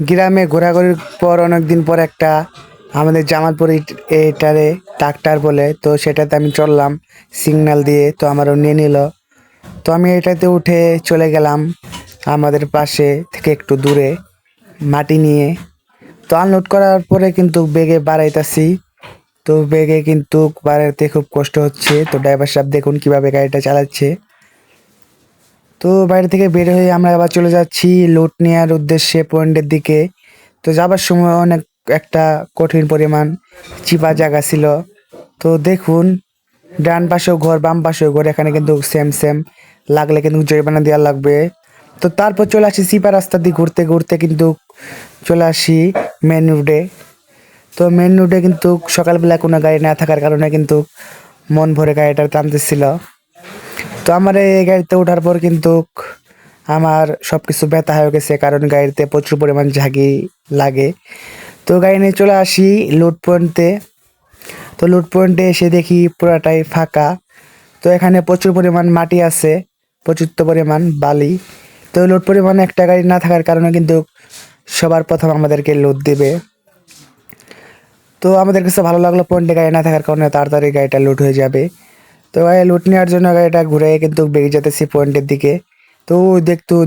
গ্রামে ঘোরাঘুরির পর অনেকদিন পর একটা আমাদের জামালপুর এটারে ট্রাক্টর বলে, তো সেটাতে আমি চললাম সিগন্যাল দিয়ে, তো আমারও নিয়ে নিল। তো আমি এটাতে উঠে চলে গেলাম আমাদের পাশে থেকে একটু দূরে মাটি নিয়ে। তো আনলোড করার পরে কিন্তু বেগে বাড়াইতাছি, তো বেগে কিন্তু বাড়াইতে খুব কষ্ট হচ্ছে। তো ড্রাইভার সাহেব দেখুন কিভাবে গাড়িটা চালাচ্ছে। তো বাইরে থেকে বের হয়ে আমরা আবার চলে যাচ্ছি লোড নেওয়ার উদ্দেশ্যে পয়েন্টের দিকে। তো যাবার সময় অনেক একটা কঠিন পরিমাণ চিপা জায়গা ছিল। তো দেখুন, ডান পাশেও ঘর বাম পাশেও ঘর, এখানে কিন্তু সেম সেম লাগলে কিন্তু জরিমানা দেওয়া লাগবে। তো তারপর চলে আসি চিপা রাস্তা দিয়ে ঘুরতে ঘুরতে কিন্তু চলে আসি মেন রোডে। তো মেন রোডে কিন্তু সকালবেলা কোনো গাড়ি না থাকার কারণে কিন্তু মন ভরে গাড়িটা টানতেছিল। তো আমার এই গাড়িতে ওঠার পর কিন্তু আমার সব কিছু ব্যথা হয়ে গেছে, কারণ গাড়িতে প্রচুর পরিমাণ ঝাঁকি লাগে। তো গাড়ি নিয়ে চলে আসি লোড পয়েন্টে। তো লোড পয়েন্টে এসে দেখি পুরাটাই ফাঁকা। তো এখানে প্রচুর পরিমাণ মাটি আছে, প্রচুর পরিমাণ বালি। তো লোড পরিমাণে একটা গাড়ি না থাকার কারণে কিন্তু সবার প্রথম আমাদেরকে লোড দেবে। তো আমাদের কাছে ভালো লাগলো পয়েন্টে গাড়ি না থাকার কারণে তাড়াতাড়ি গাড়িটা লোড হয়ে যাবে। তো গাড়ি লুট নেওয়ার জন্য গাড়িটা ঘুরে কিন্তু বেরিয়ে যেতেছি পয়েন্টের দিকে। তো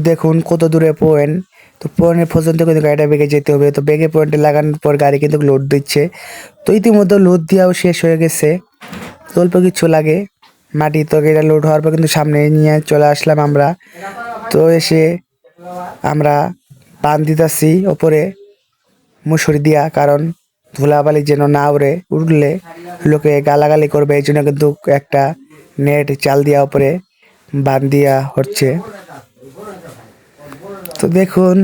দেখুন কত দূরে পয়েন্ট। তো পয়েন্ট পর্যন্ত কিন্তু গাড়িটা বেগে যেতে হবে। তো বেগে পয়েন্টে লাগানোর পর গাড়ি কিন্তু লোড দিচ্ছে। তো ইতিমধ্যে লোড দেওয়াও শেষ হয়ে গেছে, তো অল্প কিছু লাগে মাটি। তো গাড়িটা লোড হওয়ার পর কিন্তু সামনে নিয়ে চলে আসলাম আমরা। তো এসে আমরা পান দিতেছি ওপরে মুসুরি দিয়া, কারণ ধুলাবালি যেন না উড়লে লোকে গালাগালি করবে, এই জন্য কিন্তু একটা নেট চাল দিয়া উপরে বান দিয়া হচ্ছে। তো দেখুন,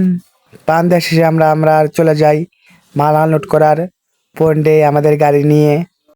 পান দেওয়া শেষে আমরা আমরা চলে যাই মাল আনলোড করার পয়েন্টে আমাদের গাড়ি নিয়ে।